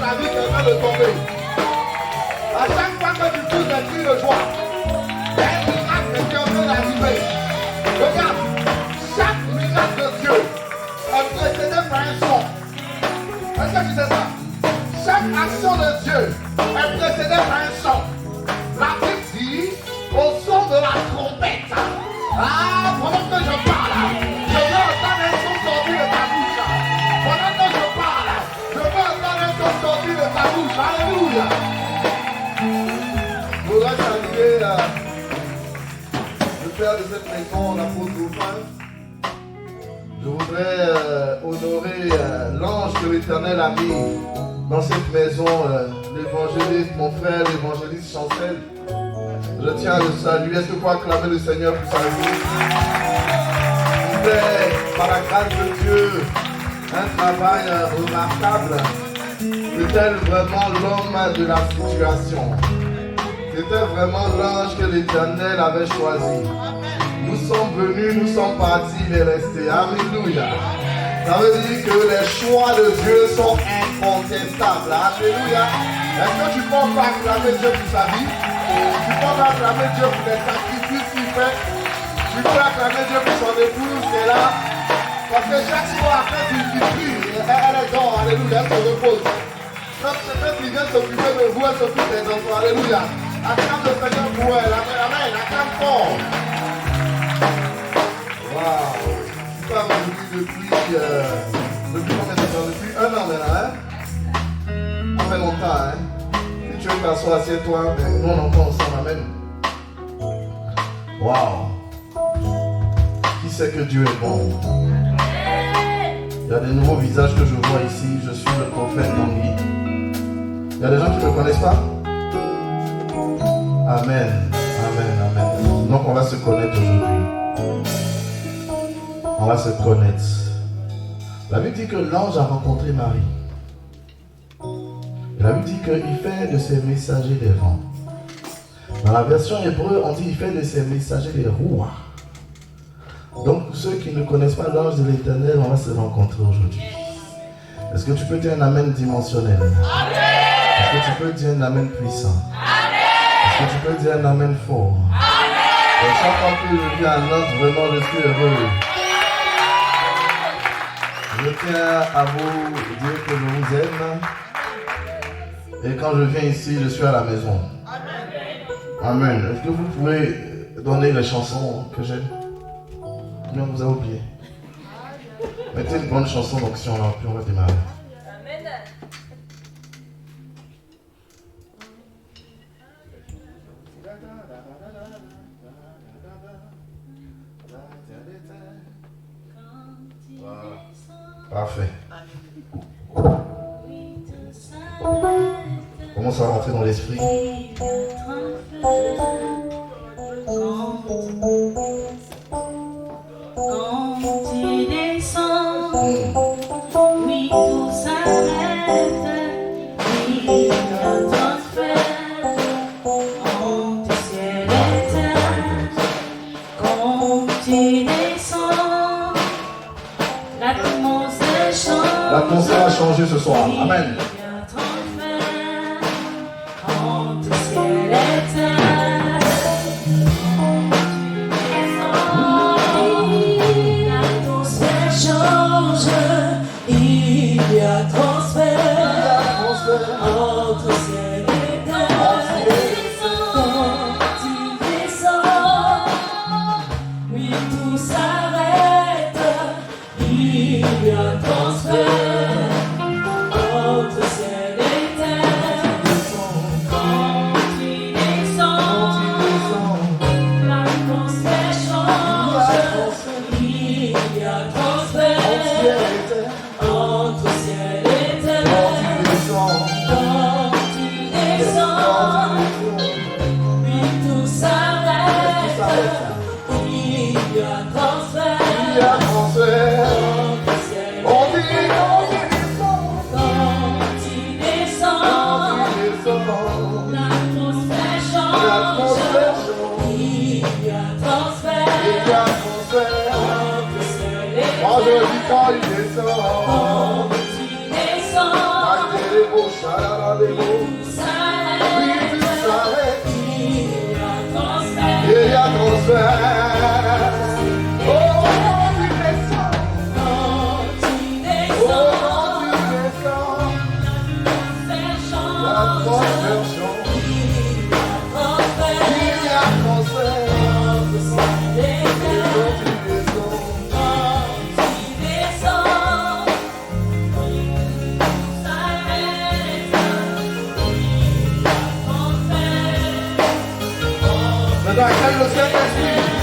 ta vie qui est en train de tomber. À chaque fois que tu pousses des cris de joie, il y a un miracle qui est en train d'arriver. Regarde, chaque miracle de Dieu est précédé par un son. Est-ce que tu sais ça? Chaque action de Dieu est précédée par un son. La Bible dit au son de la trompette. Ah, pendant que je parle, je veux entendre un son sorti de ta bouche. Pendant que je parle, je veux entendre un son sorti de ta bouche. Alléluia. Je voudrais saluer le père de cette maison, l'apôtre Rufin. Je voudrais honorer l'ange que l'Éternel a mis dans cette maison, l'évangéliste, mon frère, l'évangéliste Chancel. Je tiens à le saluer. Est-ce que vous pouvez acclamer le Seigneur pour sa vie? Il fait, par la grâce de Dieu, un travail remarquable. C'était vraiment l'homme de la situation. C'était vraiment l'ange que l'Éternel avait choisi. Nous sommes venus, nous sommes partis, il est resté. Alléluia. Ça veut dire que les choix de Dieu sont incontestables. Alléluia. Est-ce que tu peux pas acclamer Dieu pour sa vie? Tu peux pas acclamer Dieu pour les sacrifices qu'il fait? Tu peux acclamer Dieu pour son épouse qui est là? Parce que chaque fois après qu'il prie, elle est dehors. Alléluia, elle se repose. Donc c'est fait qu'il vient s'occuper de vous, elle s'occupe des enfants. Alléluia. Acclame le Seigneur pour elle. Amen, amen. Acclame fort. Waouh. Je parle depuis combien de temps? Depuis 1 an maintenant, hein? Ça fait longtemps, hein? Si tu veux t'asseoir, assieds-toi, mais nous on entend ensemble, amen. Waouh! Qui sait que Dieu est bon? Il y a des nouveaux visages que je vois ici. Je suis le prophète Tanguy. Il y a des gens qui ne me connaissent pas? Amen, amen, amen. Donc on va se connaître aujourd'hui. On va se connaître. La Bible dit que l'ange a rencontré Marie. Et la Bible dit qu'il fait de ses messagers des vents. Dans la version hébreu, on dit qu'il fait de ses messagers des rois. Donc, pour ceux qui ne connaissent pas l'ange de l'Éternel, on va se rencontrer aujourd'hui. Est-ce que tu peux dire un amen dimensionnel? Est-ce que tu peux dire un amen puissant? Est-ce que tu peux dire un amen fort? Et chaque fois que je viens à Nantes, vraiment, je suis heureux. Je tiens à vous dire que je vous aime. Et quand je viens ici, je suis à la maison. Amen. Est-ce que vous pouvez donner les chansons que j'aime? Non, vous avez oublié. Mettez une bonne chanson, donc si on l'a, puis on va démarrer. Amen. Voilà. Parfait. Commence à rentrer dans l'esprit. Quand tu descends, oui, tout s'arrête. Il y a transfert entre ciel et terre. Quand tu descends, l'atmosphère change. L'atmosphère a changé ce soir. Amen. Transfert entre des mots. Oui, tout s'arrête. Il y a transfert. Oh, tu descends. Oh, tu descends. La transfert change. Il y a transfert. Maintenant, accueille le Saint-Esprit.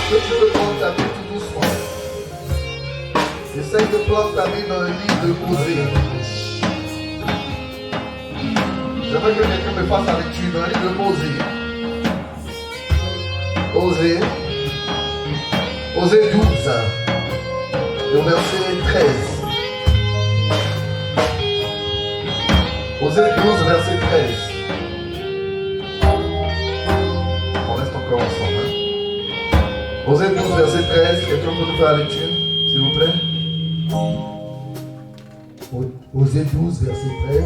Que tu peux prendre ta main tout doucement. Essaye de prendre ta main dans le livre de Osée. J'aimerais que quelqu'un me fasse la lecture dans le livre de Osée. Osée 12, au verset 13. Osée 12, verset 13. On reste encore ensemble. Hein? Osée 12, verset 13. Quelqu'un peut nous faire la lecture, s'il vous plaît? Osée 12, verset 13.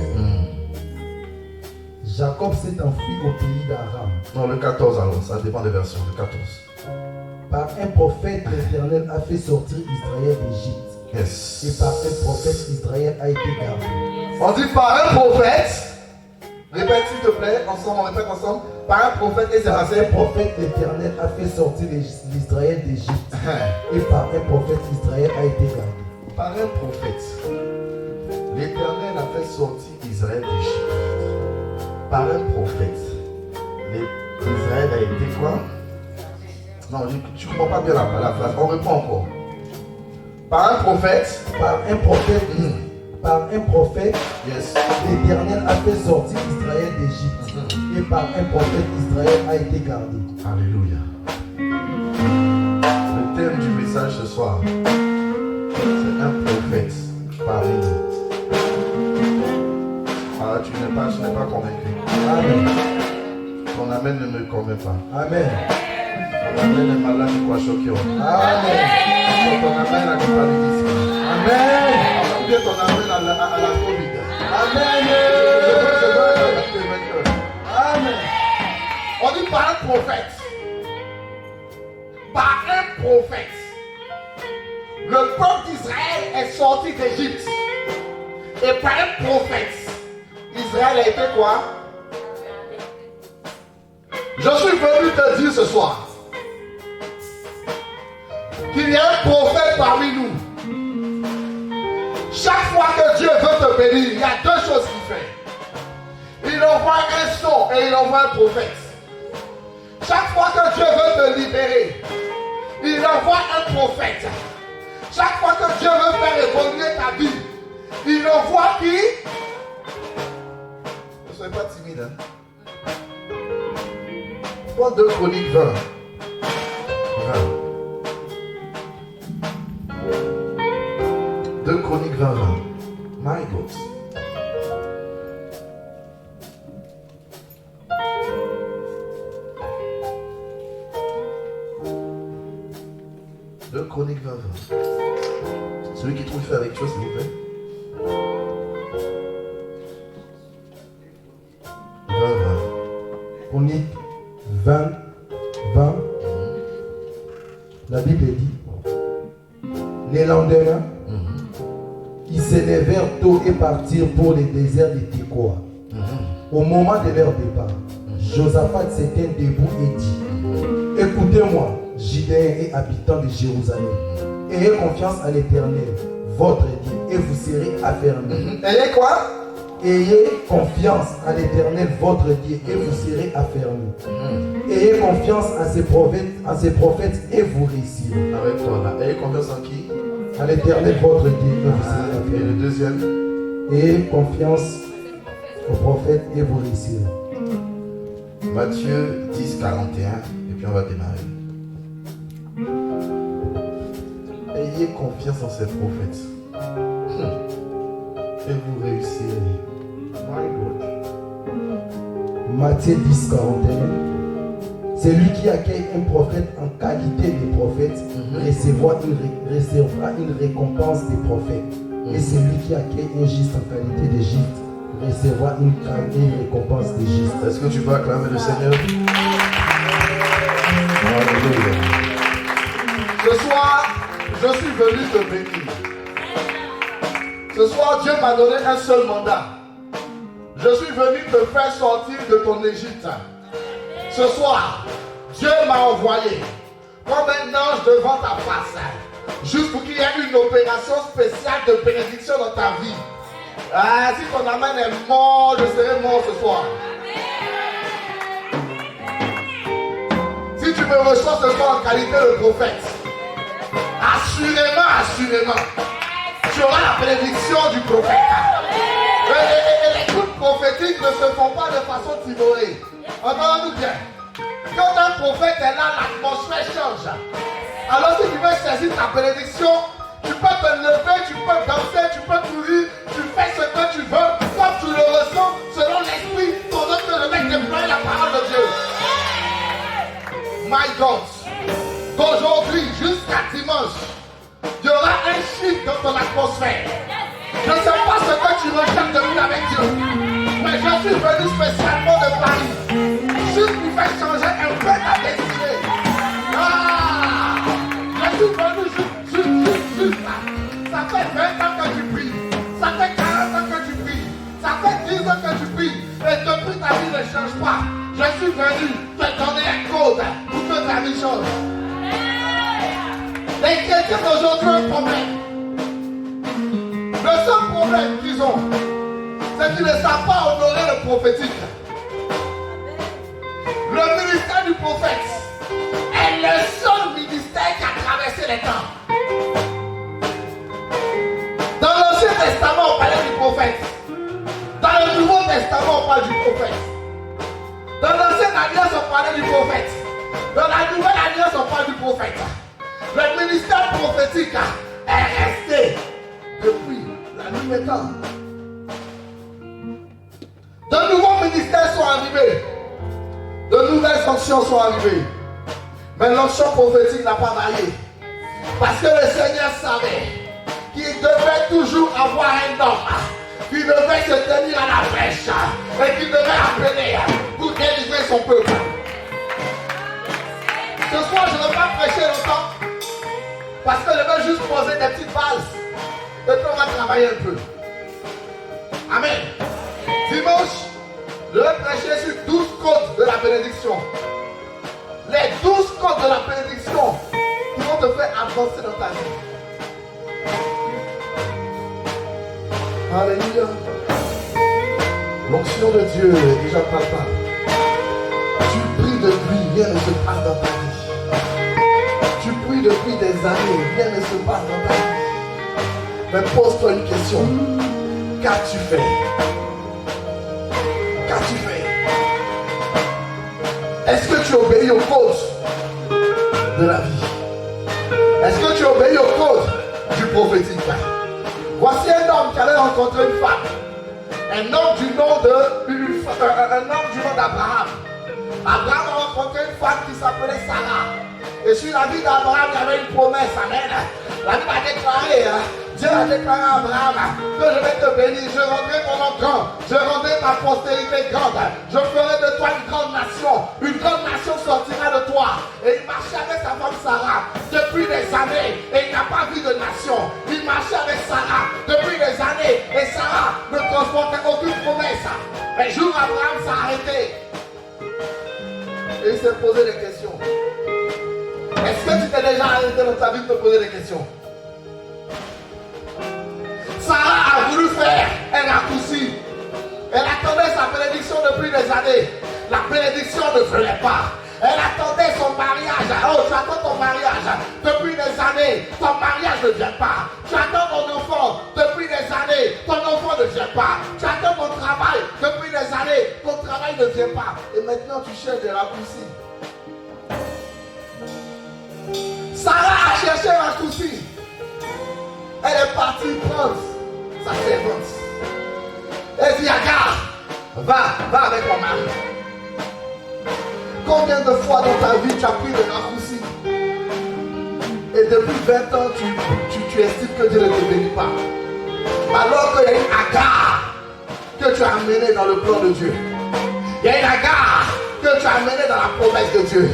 Jacob s'est enfui au pays d'Aram. Non, le 14 alors, ça dépend des versions, le 14. Par un prophète, l'Éternel a fait sortir Israël d'Égypte. Yes. Et par un prophète, Israël a été gardé. On dit par un prophète. Répète s'il te plaît, ensemble, on répète ensemble. Par un prophète et c'est Par passé. un prophète, l'Éternel a fait sortir l'Israël d'Égypte. Et par un prophète, Israël a été gardé. Par un prophète, l'Éternel a fait sortir Israël d'Égypte. Par un prophète, Israël a été quoi? Non, tu ne comprends pas bien la phrase. On reprend encore. Par un prophète. Par un prophète, Yes. l'Éternel a fait sortir Israël d'Égypte. Et par un prophète, Israël a été gardé. Alléluia. Le thème du message ce soir, c'est un prophète parmi nous. Ah, tu n'es pas convaincu. Amen. Ton amen ne me convainc pas. Amen. Ton amen est malade, tu crois choqué. Amen. Ton amen a du paludisme. Amen. Ou bien ton amen à la Covid. Amen. Amen. On dit par un prophète. Par un prophète. Le peuple d'Israël est sorti d'Égypte. Et par un prophète, Israël a été quoi? Je suis venu te dire ce soir qu'il y a un prophète parmi nous. Chaque fois que Dieu veut te bénir, il y a deux choses qu'il fait. Il envoie un son et il envoie un prophète. Chaque fois que Dieu veut te libérer, il envoie un prophète. Chaque fois que Dieu veut faire évoluer ta vie, il envoie qui? Ne soyez pas timide. Hein? Prends 2 Chroniques 20. 2 Chroniques 20. My God. Deux Chroniques 20. Celui qui trouve fait avec toi, s'il vous plaît. 20. Chronique 20. La Bible dit, les lendemains, ils s'élevèrent tôt et partirent pour les déserts de Tekoa. Au moment de leur départ, Josaphat s'était debout et dit, écoutez-moi, Judéens et habitants de Jérusalem, ayez confiance à l'Éternel, votre Dieu, et vous serez affermis. Ayez quoi? Ayez confiance à l'Éternel, votre Dieu, et vous serez affermis. Ayez confiance à ses prophètes, et vous réussirez. Arrête-toi là. Ayez confiance en qui? À l'Éternel, votre Dieu, et vous serez Et le affermis. deuxième? Ayez confiance aux prophètes, et vous réussirez. Matthieu 10, 41. Et puis on va démarrer. Ayez confiance en ces prophètes. Et vous réussirez. My God. Matthieu 10, 41. Celui qui accueille un prophète en qualité de prophète recevra une récompense des prophètes. Et celui qui accueille un juste en qualité de juste recevra une récompense de juste. Est-ce que tu peux acclamer le Seigneur? Alléluia. Ce soir, je suis venu te bénir. Ce soir, Dieu m'a donné un seul mandat. Je suis venu te faire sortir de ton Égypte. Ce soir, Dieu m'a envoyé comme un ange devant ta face Juste pour qu'il y ait une opération spéciale de bénédiction dans ta vie. Ah, si ton amen est mort, je serai mort ce soir. Si tu me reçois ce soir en qualité de prophète, assurément, tu auras la bénédiction du prophète. Et les coups prophétiques ne se font pas de façon timorée. Entendons-nous bien. Quand un prophète est là, l'atmosphère change. Alors si tu veux saisir ta bénédiction, tu peux te lever, tu peux danser, tu peux courir, tu fais ce que tu veux, comme tu le ressens, selon l'esprit, pendant que le mec déploie la parole de Dieu. My God, d'aujourd'hui jusqu'à dimanche, il y aura un chiffre dans ton atmosphère. Je ne sais pas ce que tu recherches de vivre avec Dieu, mais je suis venu spécialement de Paris, juste pour faire changer un peu ta destinée. Je suis venu juste là. Ça fait 20 ans que tu pries, ça fait 40 ans que tu pries, ça fait 10 ans que tu pries, et depuis ta vie ne change pas. Je suis venu te donner un code pour que ta vie change. Les chrétiens d'aujourd'hui ont un problème. Le seul problème qu'ils ont, c'est qu'ils ne savent pas honorer le prophétique. Le ministère du prophète est le seul ministère qui a traversé les temps. Dans l'Ancien Testament, on parlait du prophète. Dans le Nouveau Testament, on parle du prophète. Dans l'Ancienne Alliance, on parlait du prophète. Dans la Nouvelle Alliance, on parle du prophète. Le ministère prophétique est resté depuis la nuit des temps. De nouveaux ministères sont arrivés. De nouvelles fonctions sont arrivées. Mais l'onction prophétique n'a pas varié. Parce que le Seigneur savait qu'il devait toujours avoir un homme qui devait se tenir à la brèche et qui devait appeler pour délivrer son peuple. Ce soir, je ne vais pas prêcher longtemps parce que je vais juste poser des petites bases et puis on va travailler un peu. Amen. Dimanche, je vais prêcher sur 12 codes de la bénédiction. Les 12 codes de la bénédiction qui vont te faire avancer dans ta vie. Alléluia. L'onction de Dieu est déjà palpable. Tu pries depuis, rien ne se passe dans ta vie. Tu pries depuis des années, rien ne se passe dans ta vie. Mais pose-toi une question. Qu'as-tu fait? Qu'as-tu fait? Est-ce que tu obéis au code de la vie? Est-ce que tu obéis au code du prophétique? Voici un homme qui allait rencontrer une femme. Un homme du nom d'Abraham. Abraham a rencontré une femme qui s'appelait Sarah. Et sur la vie d'Abraham, il y avait une promesse. Amen. La Bible a déclaré, Dieu a déclaré à Abraham que je vais te bénir, je rendrai ton nom grand, je rendrai ta postérité grande, je ferai de toi une grande nation sortira de toi. Et il marchait avec sa femme Sarah depuis des années et il n'a pas vu de nation. Il marchait avec Sarah depuis des années et Sarah ne transportait aucune promesse. Un jour Abraham s'est arrêté et il s'est posé des questions. Est-ce que tu t'es déjà arrêté dans ta vie de te poser des questions? Sarah a voulu faire un raccourci. Elle attendait sa bénédiction depuis des années. La bénédiction ne venait pas. Elle attendait son mariage. Oh, tu attends ton mariage depuis des années. Ton mariage ne vient pas. Tu attends ton enfant depuis des années. Ton enfant ne vient pas. Tu attends ton travail depuis des années. Ton travail ne vient pas. Et maintenant, tu cherches des raccourcis. Sarah a cherché un raccourci. Elle est partie prendre sa servante. Elle dit, Agar, va avec mon mari. Combien de fois dans ta vie tu as pris des raccourcis? Et depuis 20 ans, tu estimes que Dieu ne te bénit pas. Alors qu'il y a une Agar que tu as amenée dans le plan de Dieu. Il y a une Agar que tu as amenée dans la promesse de Dieu.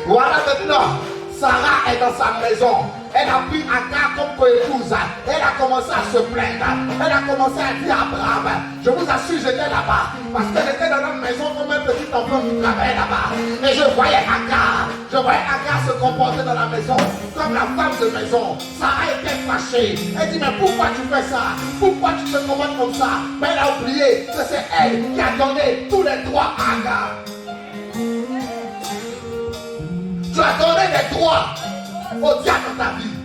Voilà maintenant, Sarah est dans sa maison. Elle a pris Agar comme co-épouse. Elle a commencé à se plaindre. Elle a commencé à dire à Abraham, je vous assure, j'étais là-bas. Parce que j'étais dans la maison comme un petit enfant qui travaillait là-bas. Et je voyais Agar. Je voyais Agar se comporter dans la maison comme la femme de maison. Sarah était fâchée. Elle dit, mais pourquoi tu fais ça? Pourquoi tu te comportes comme ça? Mais elle a oublié que c'est elle qui a donné tous les droits à Agar. Tu as donné des droits au diable dans ta vie.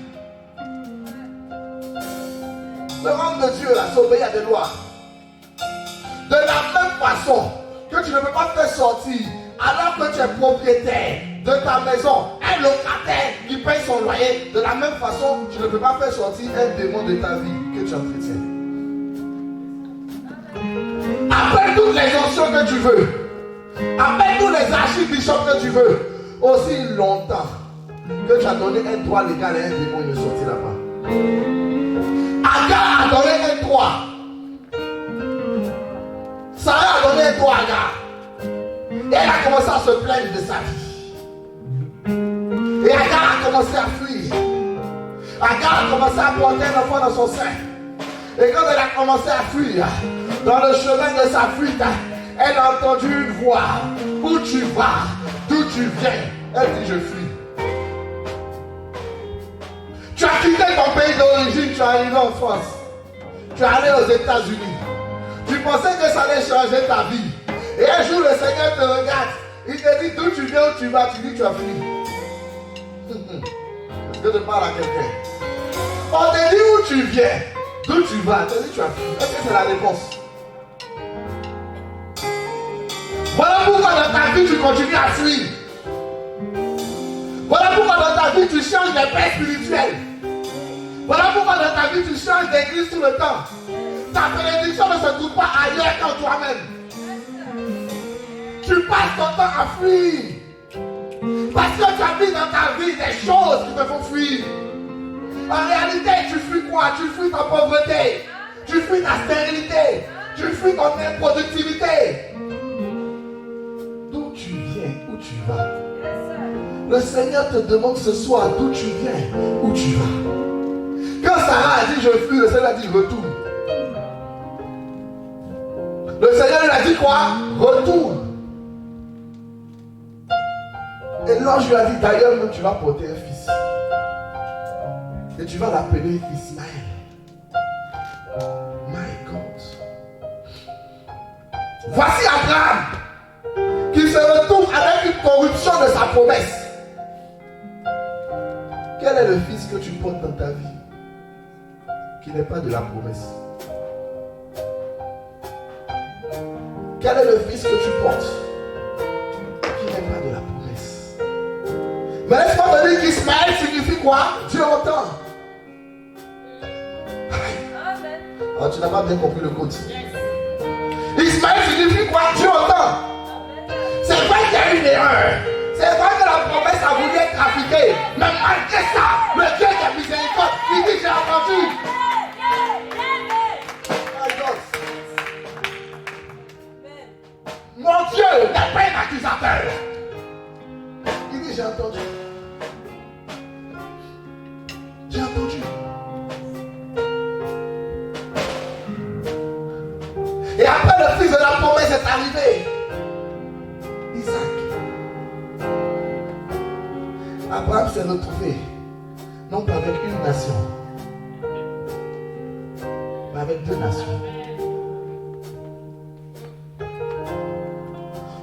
Le homme de Dieu là, s'obéit à des lois. De la même façon que tu ne peux pas faire sortir, alors que tu es propriétaire de ta maison, un locataire qui paye son loyer, de la même façon, tu ne peux pas faire sortir un démon de ta vie que tu entretiens. Appelle toutes les options que tu veux. Appelle tous les archibishops que tu veux. Aussi longtemps que tu as donné un droit légal à un démon, il ne sortira pas. Agar a donné un droit. Sarah a donné un droit à Agar. Et elle a commencé à se plaindre de sa vie. Et Agar a commencé à fuir. Agar a commencé à porter un enfant dans son sein. Et quand elle a commencé à fuir, dans le chemin de sa fuite, elle a entendu une voix. Où tu vas? D'où tu viens? Elle dit, je fuis. Tu as quitté ton pays d'origine, tu es arrivé en France. Tu es allé aux États-Unis. Tu pensais que ça allait changer ta vie. Et un jour, le Seigneur te regarde. Il te dit, d'où tu viens, où tu vas? Tu dis, tu as fui. Est-ce que je parle à quelqu'un? On te dit où tu viens, d'où tu vas? Tu te dis, tu as fui. Est-ce que c'est la réponse? Voilà pourquoi dans ta vie, tu continues à fuir. Voilà pourquoi dans ta vie, tu changes de paix spirituelle. Voilà pourquoi dans ta vie, tu changes d'église tout le temps. Ta bénédiction ne se trouve pas ailleurs qu'en toi-même. Tu passes ton temps à fuir. Parce que tu as mis dans ta vie des choses qui te font fuir. En réalité, tu fuis quoi? Tu fuis ta pauvreté. Tu fuis ta stérilité. Tu fuis ton improductivité. D'où tu viens, où tu vas? Le Seigneur te demande ce soir d'où tu viens, où tu vas. Quand Sarah a dit je fuis, le Seigneur a dit retourne. Le Seigneur lui a dit quoi? Retourne. Et l'ange lui a dit d'ailleurs même tu vas porter un fils. Et tu vas l'appeler Ismaël. My God. Voici Abraham qui se retrouve avec une corruption de sa promesse. Quel est le fils que tu portes dans ta vie qui n'est pas de la promesse? Quel est le fils que tu portes qui n'est pas de la promesse? Mais laisse-moi te dire qu'Ismaël signifie quoi? Dieu entend. Oh, tu n'as pas bien compris le code. Ismaël signifie quoi? Dieu entend. C'est vrai qu'il y a une erreur. C'est vrai que la promesse a voulu être appliquée. Mais malgré ça, le Dieu qui a miséricorde, il dit j'ai entendu. Mon Dieu n'est pas un accusateur. Il dit j'ai entendu. J'ai entendu. Et après le fils de la promesse est arrivé. Isaac. Abraham s'est retrouvé, non pas avec une nation, mais avec deux nations.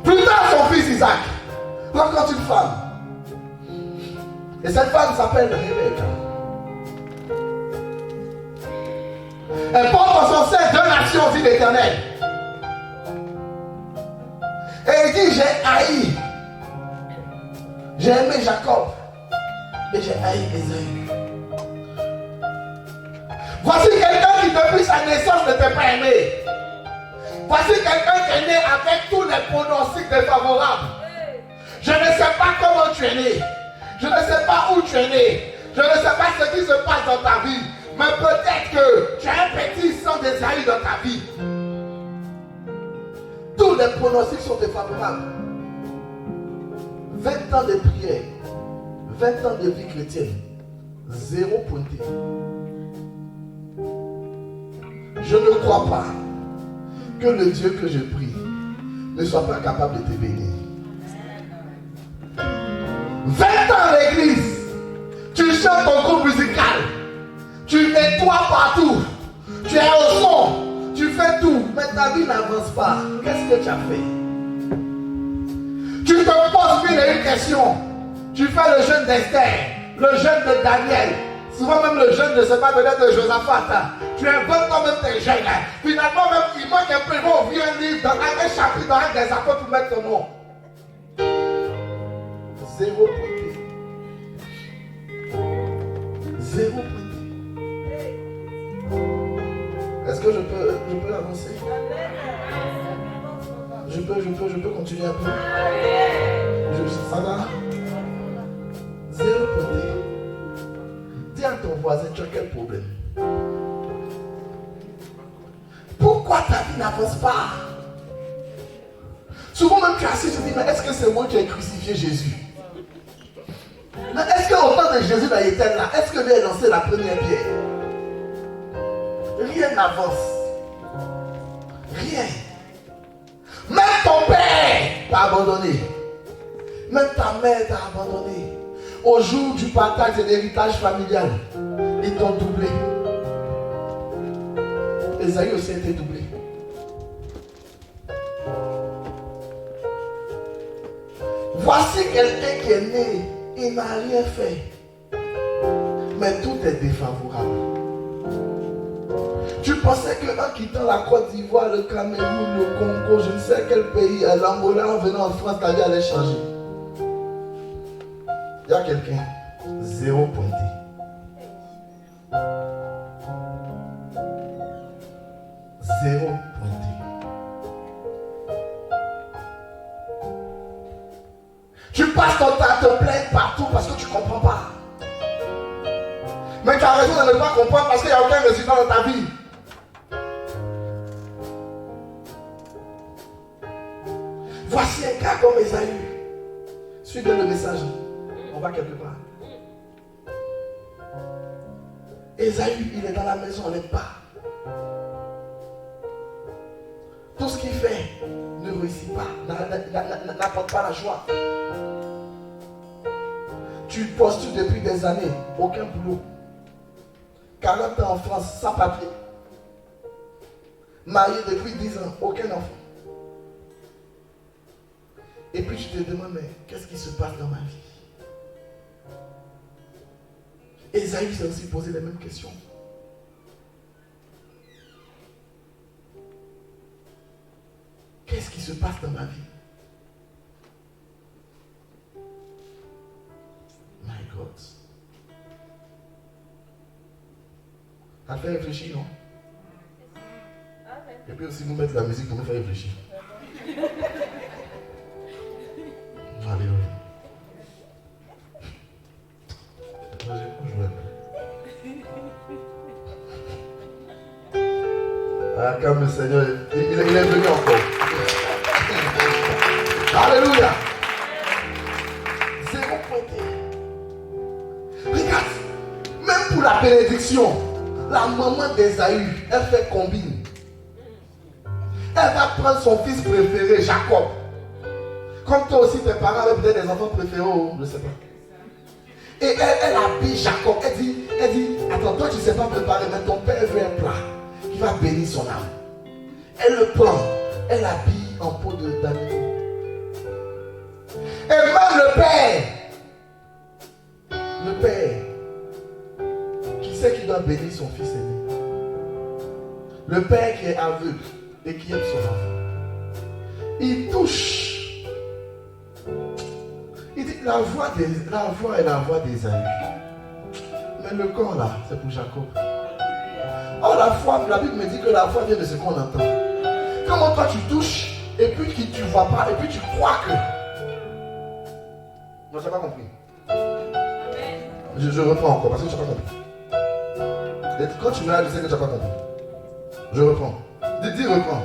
Plus tard, son fils Isaac rencontre une femme. Et cette femme s'appelle Rebecca. Elle porte en son sein deux nations, dit l'Éternel. Et il dit, j'ai haï. J'ai aimé Jacob. Et j'ai haï Ésaü. Voici quelqu'un qui depuis sa naissance ne t'a pas aimé. Voici quelqu'un qui est né avec tous les pronostics défavorables. Je ne sais pas comment tu es né. Je ne sais pas où tu es né. Je ne sais pas ce qui se passe dans ta vie. Mais peut-être que tu as un petit sang d'Ésaü dans ta vie. Tous les pronostics sont défavorables. 20 ans de prière, 20 ans de vie chrétienne, 0 pointé. Je ne crois pas que le Dieu que je prie ne soit pas capable de te bénir. 20 ans à l'église, tu chantes ton groupe musical, tu nettoies partout, tu es au son, tu fais tout, mais ta vie n'avance pas. Qu'est-ce que tu as fait? Tu te poses mille et une questions. Tu fais le jeûne d'Esther, le jeûne de Daniel, souvent même le jeûne de ce pas peut-être de Josaphat. Tu es bon quand même tes jeunes. Finalement, même il manque un peu, ils vont ouvrir un livre dans un chapitre, dans un des apôtres pour mettre ton nom. 0 pointé. 0 pointé. Est-ce que je peux avancer? Je peux continuer un peu? Ça va? 0 pointé. Dis à ton voisin, tu as quel problème? Pourquoi ta vie n'avance pas? Souvent même tu es assis, tu te dis, mais est-ce que c'est moi qui ai crucifié Jésus? Mais est-ce qu'au temps de Jésus là, il était là? Est-ce que lui a lancé la première pierre? Rien n'avance. Rien. Même ton père t'a abandonné. Même ta mère t'a abandonné. Au jour du partage de l'héritage familial, ils t'ont doublé. Esaïe aussi a été doublé. Voici quelqu'un qui est né, il n'a rien fait. Mais tout est défavorable. Tu pensais qu'en quittant la Côte d'Ivoire, le Cameroun, le Congo, je ne sais quel pays, l'Angola, en venant en France, ta vie allait changer. Il y a quelqu'un, 0 pointé. Zéro pointé. Tu passes ton temps à te plaindre partout parce que tu ne comprends pas. Mais tu as raison de ne pas comprendre parce qu'il n'y a aucun résultat dans ta vie. Voici un gars comme Esaü. Suivez le message. On va quelque part. Esaü, il est dans la maison, on n'aime pas. Tout ce qu'il fait ne réussit pas, n'apporte pas la joie. Tu postules depuis des années, aucun boulot. 40 ans en France, sans papier. Marié depuis 10 ans, aucun enfant. Et puis tu te demandes, mais qu'est-ce qui se passe dans ma vie? Esaü s'est aussi posé les mêmes questions. Qu'est-ce qui se passe dans ma vie? My God. Ça fait réfléchir, non? Et puis aussi, vous mettez la musique pour nous faire réfléchir. Alléluia. Ah, comme le Seigneur, il est venu encore. Alléluia. 0 pointé. Regarde, même pour la bénédiction, la maman d'Esaü, elle fait combine. Elle va prendre son fils préféré, Jacob. Comme toi aussi, tes parents avaient peut-être des enfants préférés, je ne sais pas. Et elle habille Jacob. Elle dit, attends, toi tu ne sais pas préparer, mais ton père veut un plat qui va bénir son âme. Elle le prend, elle habille en peau d'agneau. Et même le père, qui sait qu'il doit bénir son fils aîné. Le père qui est aveugle et qui aime son enfant. Il touche. Il dit, la voix est la voix d'Esaü. Mais le corps là, c'est pour Jacob. Or la Bible me dit que la foi vient de ce qu'on entend. Comment toi tu touches et puis tu ne vois pas et puis tu crois que... Non, je n'ai pas compris. Je reprends encore parce que je n'ai pas compris. Et quand tu me l'as, je sais que tu n'as pas compris. Je reprends. Dis reprends.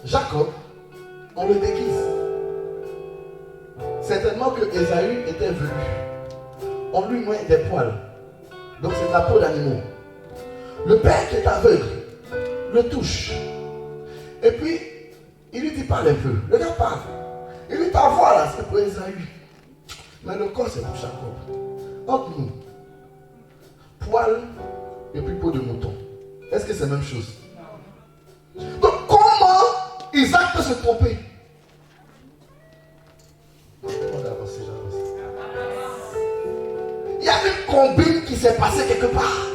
Jacob, on le déguise. Certainement que Ésaü était venu. On lui met des poils. Donc c'est de la peau d'animaux. Le père qui est aveugle le touche. Et puis, il lui dit parle un peu. Le gars parle. Il lui dit ta voix là, c'est pour Ésaü. Mais le corps c'est pour Jacob. Entre nous, poils et puis peau de mouton. Est-ce que c'est la même chose? Donc comment Isaac peut se tromper? Il y a une combine qui s'est passée quelque part.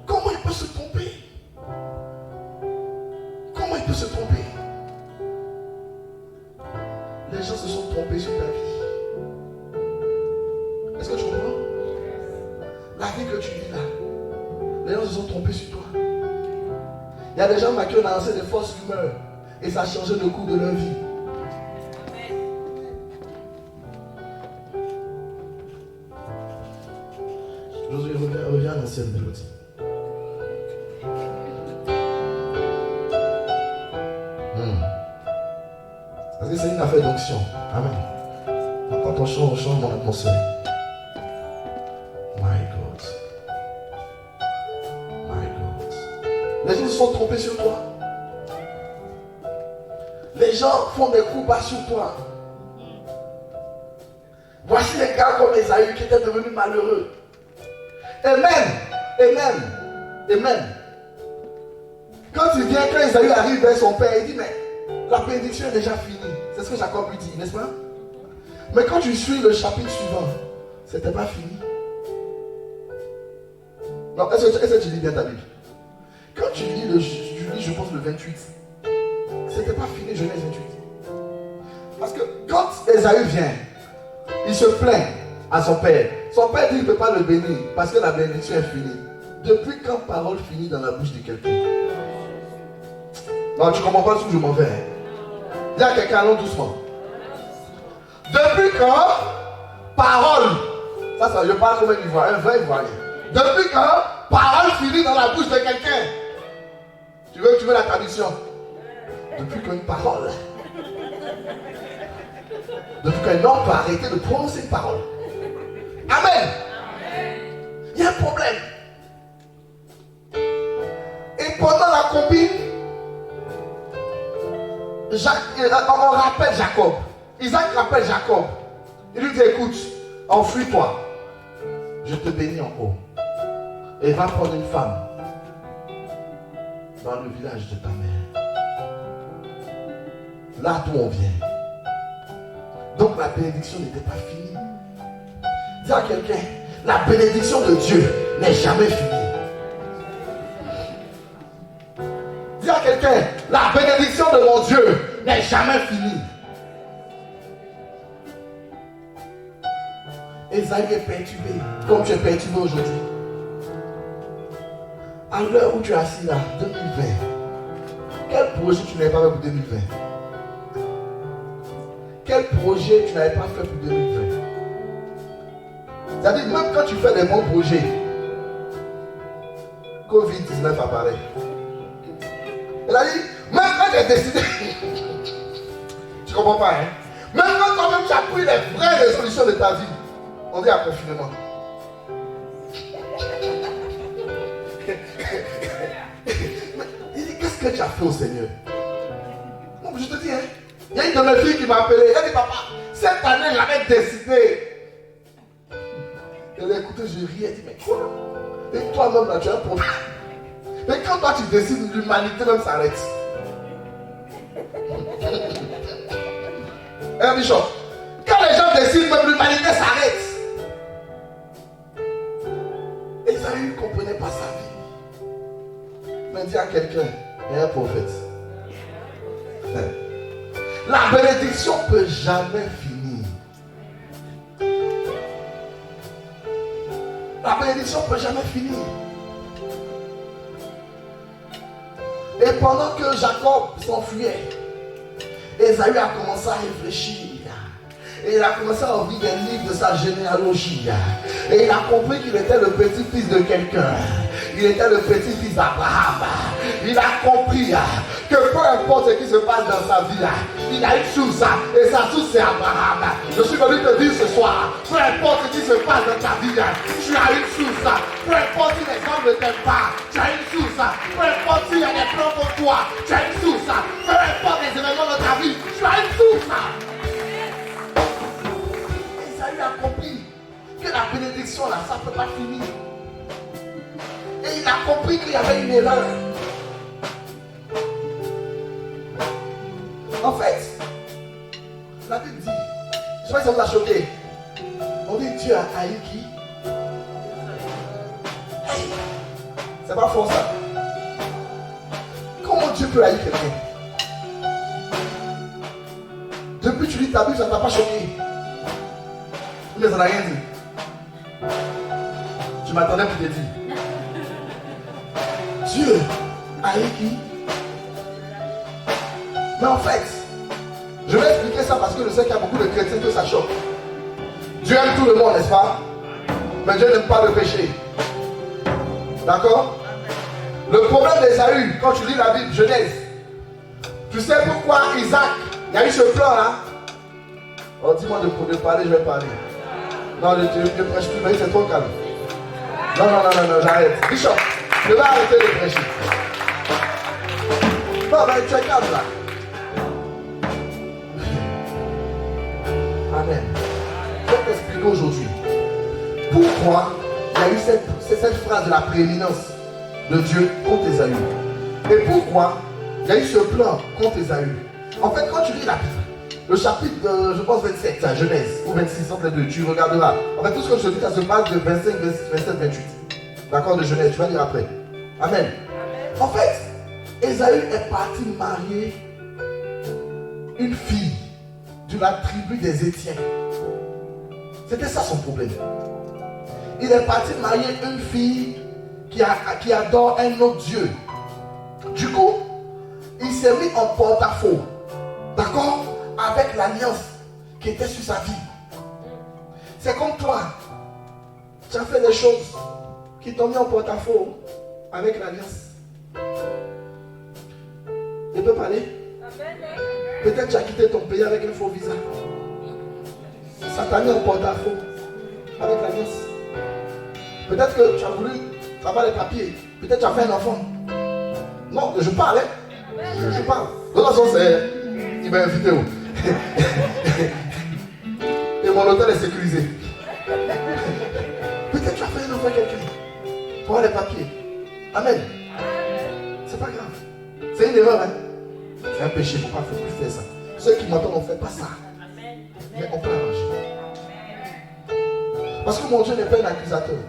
Comment il peut se tromper? Comment il peut se tromper? Les gens se sont trompés sur ta vie. Est-ce que tu comprends? La vie que tu vis là, les gens se sont trompés sur toi. Il y a des gens qui ont lancé des fausses rumeurs et ça a changé le cours de leur vie. Josué, reviens à l'ancienne mélodie. Parce que c'est une affaire d'onction. Amen. Quand on change mon atmosphère. My God. My God. Les gens se sont trompés sur toi. Les gens font des coups bas sur toi. Voici les gars comme Ésaü qui étaient devenus malheureux. Et même. Quand Ésaü arrive vers son père, il dit mais la bénédiction est déjà finie. C'est ce que Jacob lui dit, n'est-ce pas? Mais quand tu suis le chapitre suivant, c'était pas fini. Non, est-ce que tu lis bien ta Bible? Quand tu lis, je pense le 28, c'était pas fini, Genèse 28. Parce que quand Ésaü vient, il se plaint à son père. Son père dit qu'il ne peut pas le bénir parce que la bénédiction est finie. Depuis quand parole finit dans la bouche de quelqu'un? Non, tu ne comprends pas ce que je m'en vais. Dis à quelqu'un, allons doucement. Depuis quand parole, ça je parle comme un Ivoirien, un vrai Ivoirien. Depuis quand parole finit dans la bouche de quelqu'un? Tu veux la traduction? Depuis qu'une parole. Depuis qu'un homme peut arrêter de prononcer une parole. Amen. Il y a un problème. Et pendant la combine, on rappelle Jacob. Isaac rappelle Jacob. Il lui dit écoute, enfuis-toi. Je te bénis en haut. Et va prendre une femme dans le village de ta mère. Là d'où on vient. Donc la bénédiction n'était pas finie. Dis à quelqu'un, la bénédiction de Dieu n'est jamais finie. Dis à quelqu'un, la bénédiction de mon Dieu n'est jamais finie. Ésaü est perturbé, comme tu es perturbé aujourd'hui. À l'heure où tu es assis là, 2020, quel projet tu n'avais pas fait pour 2020? Quel projet tu n'avais pas fait pour 2020? C'est-à-dire, même quand tu fais des bons projets, Covid-19 apparaît. Elle a dit, même quand tu as décidé, tu comprends pas, hein? Même quand toi-même tu as pris les vraies résolutions de ta vie, on dit à confinement. Il dit, qu'est-ce que tu as fait au Seigneur? Non, mais je te dis, hein, il y a une de mes filles qui m'a appelé. Elle dit, papa, cette année, j'avais décidé. Elle a écouté, je riais, elle dit, mais quoi? Et toi-même, là, tu as un problème. Mais quand toi, tu décides, l'humanité même s'arrête. Hein, Bishop? Quand les gens décident, même l'humanité s'arrête. Ésaü ne comprenait pas sa vie. Mais dis à quelqu'un, il y a un prophète. La bénédiction ne peut jamais finir. La bénédiction ne peut jamais finir. Et pendant que Jacob s'enfuyait, Ésaü a commencé à réfléchir. Et il a commencé à ouvrir des livres de sa généalogie. Et il a compris qu'il était le petit-fils de quelqu'un. Il était le petit-fils d'Abraham. Il a compris que peu importe ce qui se passe dans sa vie, il a une source, et sa source c'est Abraham. Je suis venu te dire ce soir, peu importe ce qui se passe dans ta vie, tu as une source. Peu importe si les gens ne t'aiment pas, tu as une source. Peu importe s'il y a des plans pour toi, tu as une source. Peu importe les événements de ta vie, tu as une source. Esaü a compris que la bénédiction là, ça ne peut pas finir. Et il a compris qu'il y avait une erreur. En fait, la Bible dit, je sais pas si ça vous a choqué, on dit Dieu a haï qui? C'est pas fort ça. Comment Dieu peut haïr quelqu'un? Depuis que tu lis ta Bible, ça ne t'a pas choqué. Mais ça n'a rien dit. Tu m'attendais pour te dire. Dieu haït qui? Mais en fait, je vais expliquer ça parce que je sais qu'il y a beaucoup de chrétiens que ça choque. Dieu aime tout le monde, n'est-ce pas? Mais Dieu n'aime pas le péché. D'accord? Le problème d'Esaü, quand tu lis la Bible, Genèse, tu sais pourquoi Isaac, il y a eu ce plan là? Oh, dis-moi de parler, je vais parler. Non, je prêche plus, mais c'est trop calme. Non, j'arrête. Bishop, je vais arrêter de prêcher. Non, mais tu es calme là. Amen. Je vais t'expliquer aujourd'hui pourquoi il y a eu cette phrase de la prééminence de Dieu contre Esaü. Et pourquoi il y a eu ce plan contre Esaü. En fait, quand tu lis la Bible, le chapitre, je pense 27, à Genèse, ou 26, entre les deux, tu regarderas. En fait, tout ce que je te dis, ça se passe de 25, 27, 28. D'accord, de Genèse, tu vas lire après. Amen. En fait, Esaü est parti marier une fille de la tribu des Étiens. C'était ça son problème. Il est parti marier une fille qui adore un autre Dieu. Du coup, il s'est mis en porte-à-faux, d'accord, avec l'alliance qui était sur sa vie. C'est comme toi, tu as fait des choses qui t'ont mis en porte-à-faux avec l'alliance. Tu peux parler? Peut-être tu as quitté ton pays avec un faux visa. Ça t'a mis en porte-à-faux avec l'alliance. Peut-être que tu as voulu avoir les papiers. Peut-être tu as fait un enfant. Non, je parle. Je parle. De toute façon, c'est... Il m'a invité où? Et mon hôtel est sécurisé. Peut-être tu as fait un enfant à quelqu'un. Pour avoir les papiers. Amen. C'est pas grave. C'est une erreur, hein. C'est un péché. Il ne faut plus faire ça. Ceux qui m'entendent, on ne fait pas ça. Mais on peut arranger. Parce que mon Dieu n'est pas un accusateur.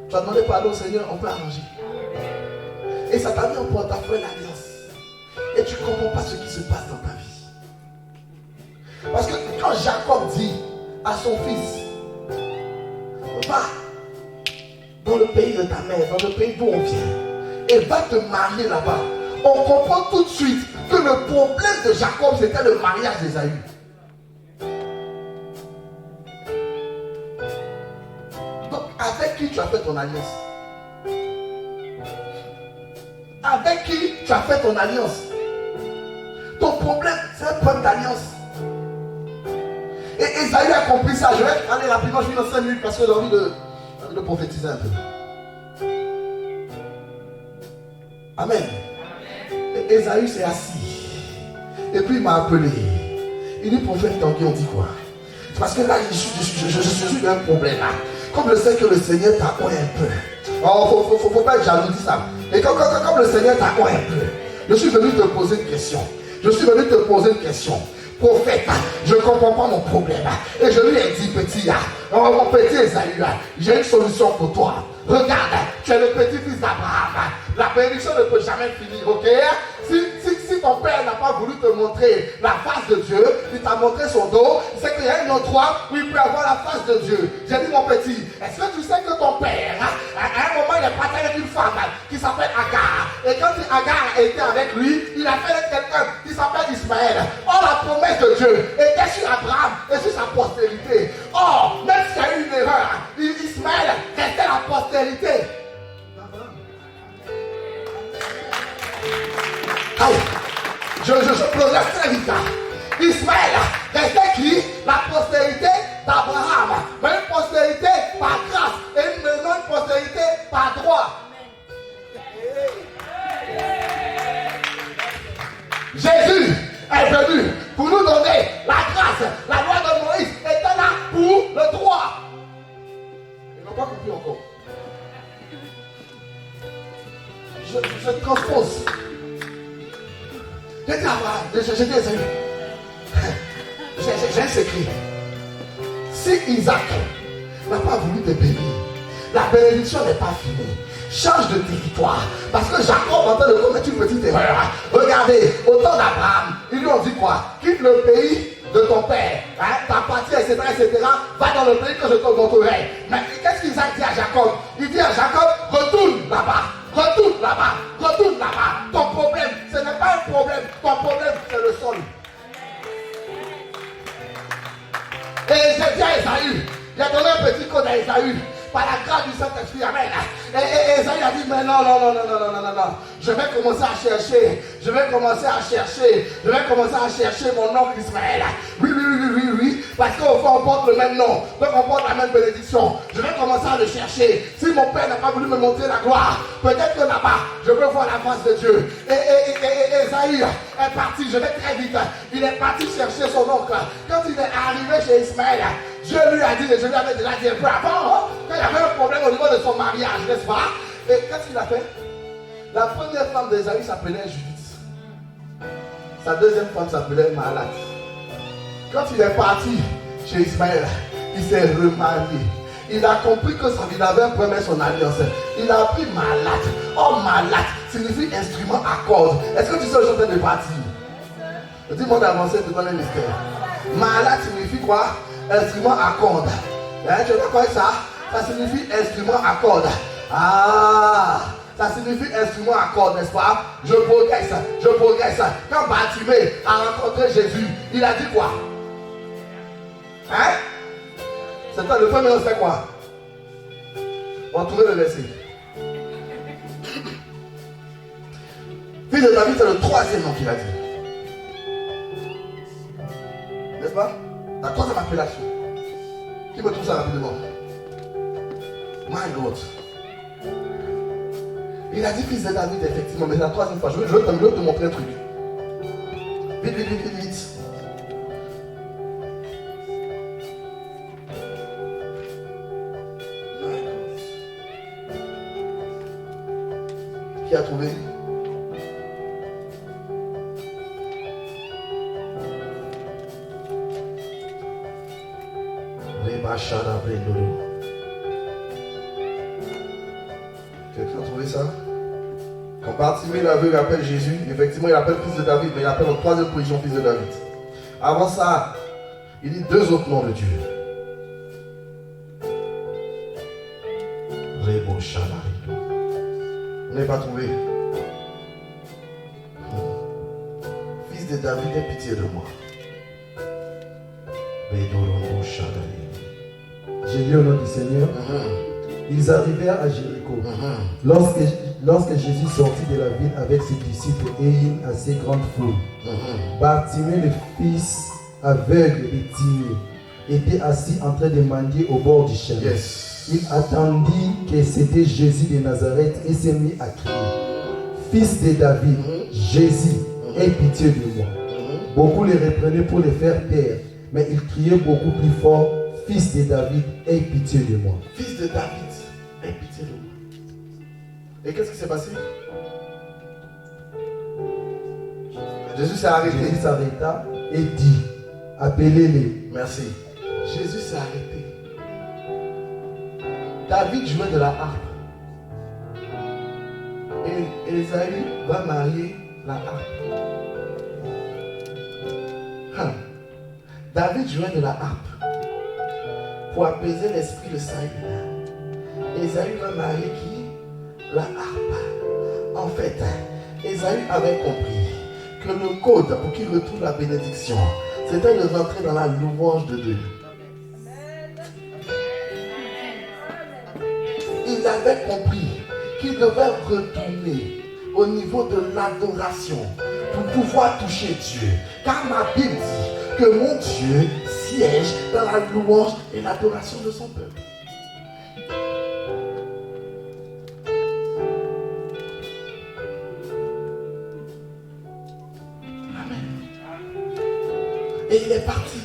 Tu as demandé pardon au Seigneur, on peut arranger. Et ça t'a mis en porte-à-faux l'alliance. Et tu ne comprends pas ce qui se passe dans ta vie. Parce que quand Jacob dit à son fils, va dans le pays de ta mère, dans le pays d'où on vient, et va te marier là-bas, on comprend tout de suite que le problème de Jacob, c'était le mariage d'Ésaü. Donc, avec qui tu as fait ton alliance? Avec qui tu as fait ton alliance? Ton problème, c'est un problème d'alliance. Et Esaü a compris ça. Je vais aller rapidement, je finis dans 5 minutes parce que j'ai envie de prophétiser un peu. Amen. Et Esaü s'est assis. Et puis il m'a appelé. Il dit, prophète Tanguy, on dit quoi? Parce que là, je suis dans un problème là. Comme je sais que le Seigneur t'a oint un peu. Oh, faut pas être jaloux, dis ça. Et comme le Seigneur t'a oint un peu, je suis venu te poser une question. Prophète, je ne comprends pas mon problème. Et je lui ai dit, petit, mon petit Esaü, j'ai une solution pour toi. Regarde, tu es le petit-fils d'Abraham. La bénédiction ne peut jamais finir, ok? Si ton père n'a pas voulu te montrer la face de Dieu, il t'a montré son dos, c'est qu'il y a un endroit où il peut avoir la face de Dieu. J'ai dit, mon petit, est-ce que tu sais que ton père, à un moment, il est parti avec une femme qui s'appelle Agar. Et quand Agar était avec lui, il a fait avec quelqu'un qui s'appelle Ismaël. Or, la promesse de Dieu était sur Abraham et sur sa postérité. Or, même s'il y a eu une erreur, Ismaël restait la postérité d'Abraham. je progresse très vite. Ismaël restait qui? La postérité d'Abraham. Mais une postérité par grâce et maintenant une postérité par droit. Jésus est venu pour nous donner la grâce. La loi de Moïse était là pour le droit. Ils n'ont pas compris encore. Je transpose. J'ai dit à Abraham, j'ai dit à Esaü, j'ai un secret. Si Isaac n'a pas voulu te bénir, la bénédiction n'est pas finie. Change de territoire. Parce que Jacob en train de commettre une petite erreur. Regardez, au temps d'Abraham, ils lui ont dit quoi? Quitte le pays de ton père, hein, ta partie, etc., va dans le pays que je te montrerai. Mais qu'est-ce qu'Isaac dit à Jacob? Il dit à Jacob, retourne là-bas. Retourne là-bas, retourne là-bas. Ton problème, ce n'est pas un problème. Ton problème, c'est le sol. Et j'ai dit à Esaü, j'ai donné un petit code à Esaü, par la grâce du Saint-Esprit, amen. Et Esaü a dit, mais non. Je vais commencer à chercher. Je vais commencer à chercher mon oncle Ismaël. Oui. Parce qu'au fond, on porte le même nom. Donc on porte la même bénédiction. Je vais commencer à le chercher. Si mon père n'a pas voulu me montrer la gloire, peut-être que là-bas, je peux voir la face de Dieu. Et Esaü est parti, je vais très vite. Il est parti chercher son oncle. Quand il est arrivé chez Ismaël, Dieu lui a dit, et je lui avais déjà dit un peu avant, quand il y avait un problème au niveau de son mariage, n'est-ce pas? Et qu'est-ce qu'il a fait? La première femme d'Esaü s'appelait Judith. Sa deuxième femme s'appelait Mahalat. Quand il est parti chez Ismaël, il s'est remarié. Il a compris que sa vie avait un premier son alliance. Il a pris Mahalat. Oh, Mahalat signifie instrument à cordes. Est-ce que tu sais où je suis en train de partir? Dis-moi d'avancer devant le mystère. Mahalat signifie quoi? Instrument à cordes. Hein, tu es d'accord avec ça? Ça signifie instrument à cordes. Ah! Ça signifie instrument à cordes, n'est-ce pas? Je progresse. Quand Bartimée a rencontré Jésus, il a dit quoi? Hein? C'était le premier, on fait quoi? On va trouver le verset. Fils de David, c'est le troisième nom qu'il a dit. N'est-ce pas? La troisième appellation. Qui me trouve ça rapidement? My God. Il a dit fils de David, effectivement, mais c'est la troisième fois. Je veux te montrer un truc. Vite. Qui a trouvé? Quelqu'un a trouvé ça? Quand Bartimée l'aveugle appelle Jésus, effectivement il appelle fils de David, mais il appelle en troisième position fils de David. Avant ça, il dit deux autres noms de Dieu. Vous n'avez pas trouvé? Fils de David, aie pitié de moi. J'ai lu au nom du Seigneur. Ils arrivèrent à Jéricho. Lorsque Jésus sortit de la ville avec ses disciples et une assez grande foule, Bartimée, le fils aveugle et Timée, était assis en train de mendier au bord du chemin. Yes. Il attendit que c'était Jésus de Nazareth et s'est mis à crier: Fils de David, Jésus, aie pitié de moi. Beaucoup les reprenaient pour les faire taire, mais il criait beaucoup plus fort: Fils de David, aie pitié de moi. Fils de David, aie pitié de moi. Et qu'est-ce qui s'est passé? Jésus s'est arrêté. Jésus s'arrêta et dit: Appelez-les. Merci. Jésus s'est arrêté. David jouait de la harpe. Et Esaü va marier la harpe. David jouait de la harpe pour apaiser l'esprit de Saül. Esaü va marier qui? La harpe. En fait, Esaü avait compris que le code pour qu'il retrouve la bénédiction, c'était de rentrer dans la louange de Dieu. Il avait compris qu'il devait retourner au niveau de l'adoration pour pouvoir toucher Dieu. Car ma Bible dit que mon Dieu siège dans la louange et l'adoration de son peuple. Amen. Et il est parti.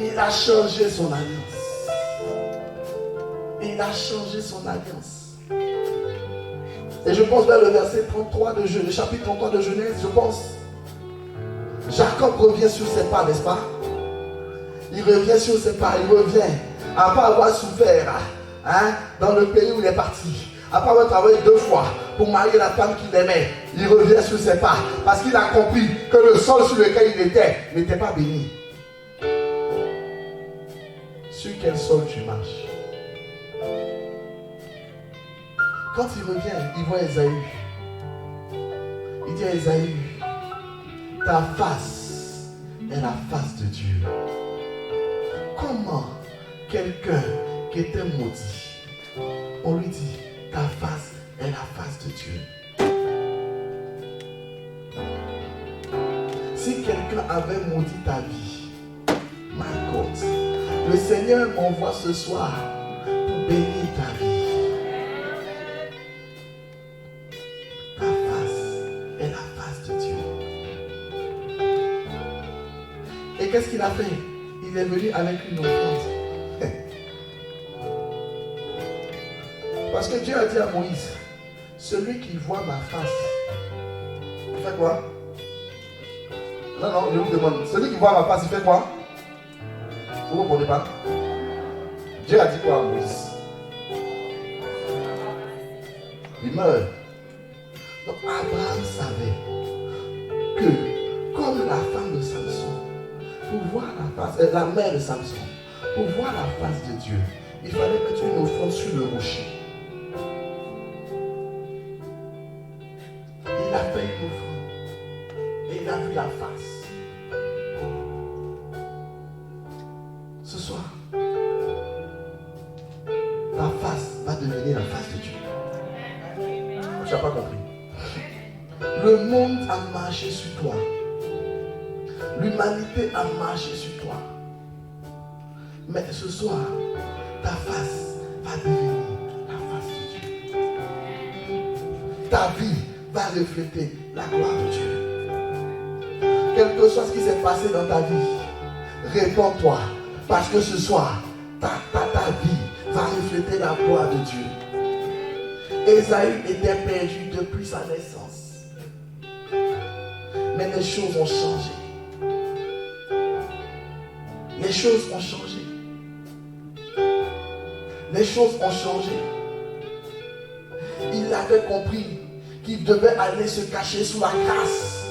Il a changé son alliance. Il a changé son alliance. Et je pense vers le verset 33 de Genèse, le chapitre 33 de Genèse, je pense. Jacob revient sur ses pas, n'est-ce pas? Il revient sur ses pas, il revient. Après avoir souffert dans le pays où il est parti. Après avoir travaillé 2 fois pour marier la femme qu'il aimait. Il revient sur ses pas. Parce qu'il a compris que le sol sur lequel il était n'était pas béni. Sur quel sol tu marches? Quand il revient, il voit Ésaü. Il dit à Ésaü, ta face est la face de Dieu. Comment quelqu'un qui était maudit, on lui dit, ta face est la face de Dieu. Si quelqu'un avait maudit ta vie, my God, le Seigneur m'envoie ce soir pour bénir ta vie. Ta face est la face de Dieu. Et qu'est-ce qu'il a fait? Il est venu avec une offrande. Parce que Dieu a dit à Moïse, celui qui voit ma face, il fait quoi? Non, je vous demande, celui qui voit ma face, il fait quoi? Vous ne comprenez pas? Dieu a dit quoi à Moïse? Il meurt. Donc Abraham savait que, comme la femme de Samson, pour voir la face, la mère de Samson, pour voir la face de Dieu, il fallait mettre une offrande sur le rocher. Il a fait une offrande et il a vu la face. Ce soir, ta face va devenir la face de Dieu. Tu n'as pas compris. Le monde a marché sur toi. L'humanité a marché sur toi. Mais ce soir, ta face va devenir la face de Dieu. Ta vie va refléter la gloire de Dieu. Quel que soit ce qui s'est passé dans ta vie, réponds-toi. Parce que ce soir, ta vie va refléter la gloire de Dieu. Ésaü était perdu depuis sa naissance. Mais les choses ont changé. Les choses ont changé. Les choses ont changé. Il avait compris qu'il devait aller se cacher sous la grâce.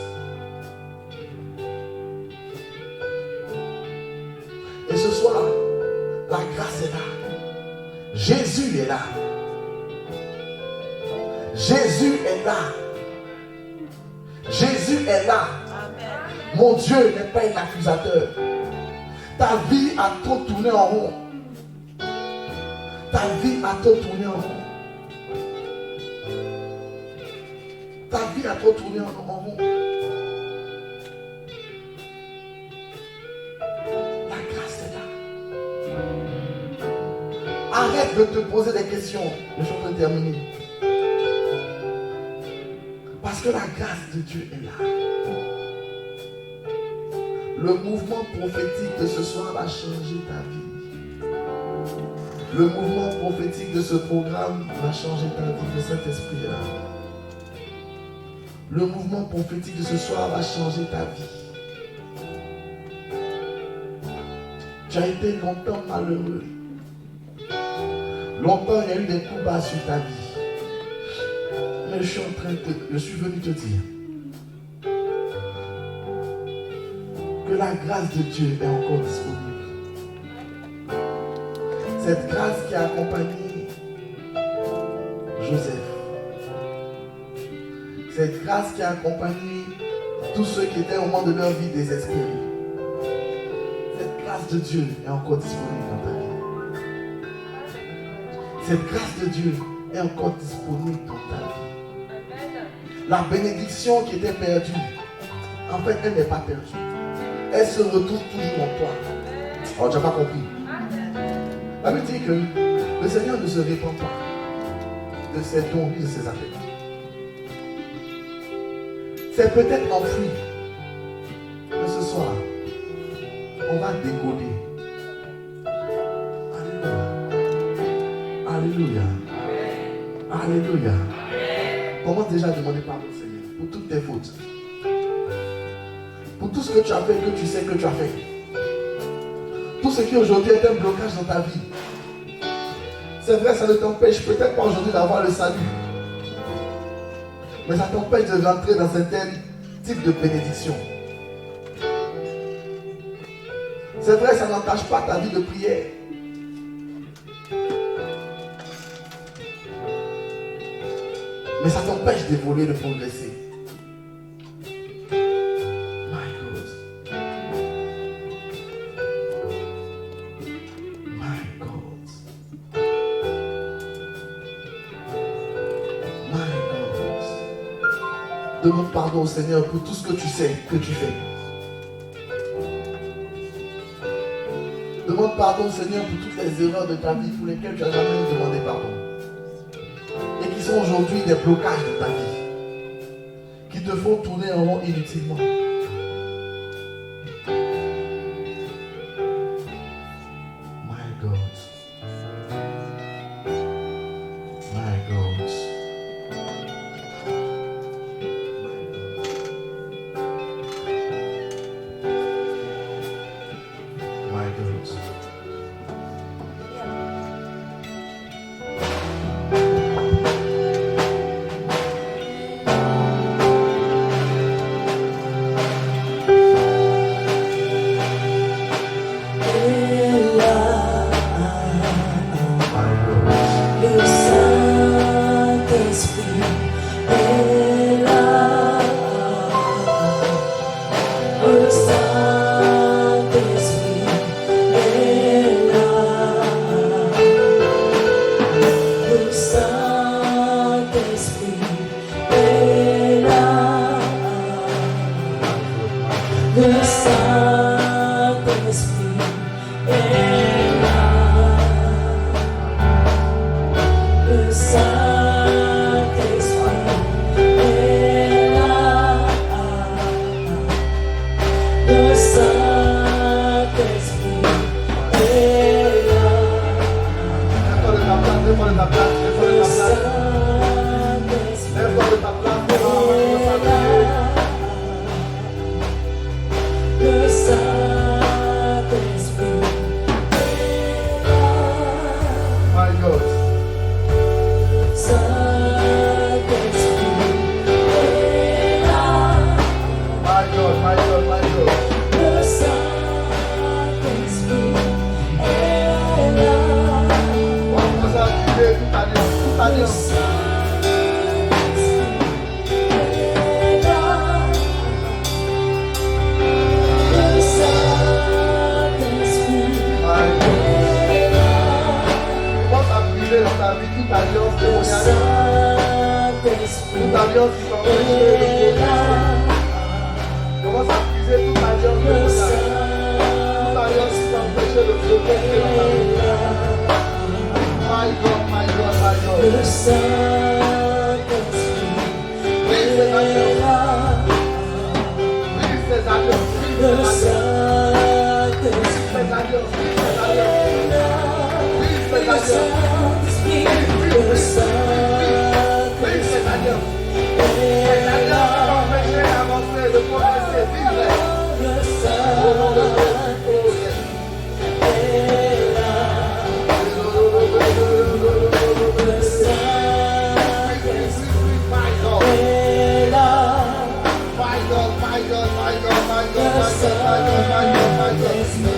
Et ce soir, la grâce est là. Jésus est là. Jésus est là. Jésus est là. Mon Dieu n'est pas un accusateur. Ta vie a trop tourné en rond. Ta vie a trop tourné en rond. Ta vie a trop tourné en rond. La grâce est là. Arrête de te poser des questions. Je suis en train de terminer. Parce que la grâce de Dieu est là. Le mouvement prophétique de ce soir va changer ta vie. Le mouvement prophétique de ce programme va changer ta vie. Le Saint-Esprit est là. Le mouvement prophétique de ce soir va changer ta vie. Tu as été longtemps malheureux. Longtemps il y a eu des coups bas sur ta vie. Mais je suis venu te dire que la grâce de Dieu est encore disponible. Cette grâce qui a accompagné Joseph. Cette grâce qui a accompagné tous ceux qui étaient au moment de leur vie désespérés. Cette grâce de Dieu est encore disponible dans ta vie. Cette grâce de Dieu est encore disponible dans ta vie. La bénédiction qui était perdue En fait, elle n'est pas perdue. Elle se retrouve toujours en toi. Oh, tu n'as pas compris. La Bible dit que le Seigneur ne se répand pas de ses dons ni de ses appels. C'est peut-être enfoui. Mais ce soir, on va décoller. Alléluia. Alléluia. Alléluia. Commence déjà à demander pardon au Seigneur pour toutes tes fautes. Pour tout ce que tu as fait, que tu sais que tu as fait. Tout ce qui aujourd'hui est un blocage dans ta vie. C'est vrai, ça ne t'empêche peut-être pas aujourd'hui d'avoir le salut. Mais ça t'empêche de rentrer dans certains types de bénédictions. C'est vrai, ça n'entache pas ta vie de prière. Mais ça t'empêche d'évoluer, de progresser. My God. My God. My God. Demande pardon au Seigneur pour tout ce que tu sais que tu fais. Demande pardon au Seigneur pour toutes les erreurs de ta vie pour lesquelles tu n'as jamais demandé pardon. Et qui sont aujourd'hui des blocages de ta vie. Qui te font tourner en rond inutilement. My God. My God. My God. Le Saint-Esprit est là. Le Saint-Esprit est là. Le Saint-Esprit est là. Le Saint-Esprit est là. Le Saint-Esprit est là. Le Saint-Esprit est là. Lève-toi de ta place, lève-toi de ta place, lève-toi de Le ta place. Saint-Esprit Lève-toi de ta place, est là. Le Saint-Esprit est là. My God. Saint-Esprit est là. My God, my God, my God. Le Saint-Esprit est là. On va commencer à activer toute alliance, toute Le alliance. Saint-Esprit est là. Le Saint-Esprit My God. est là. Commence à briser dans ta vie toute alliance Le démoniaque, Saint-Esprit toute alliance qui t'empêche de est là. progresser. Commence à briser toute alliance Le démoniaque, toute Saint-Esprit alliance qui t'empêche de progresser dans ta vie. est là. My God, my God, my God. Le Saint-Esprit Brise ces est alliances, là. brise ces alliances, brise Le ces alliances, Saint-Esprit brise ces alliances, brise ces alliances, est là. brise ces Le alliances. Saint-Esprit, le Brise ces Saint-Esprit alliances. est Ces là. alliances qui t'empêchent d'avancer, de progresser, brise-les. Le Au nom de Jésus. Saint-Esprit est là. Le Saint-Esprit My God, est là. my God, my God, my God, my God, my God, my God, my God, my God. Le Saint-Esprit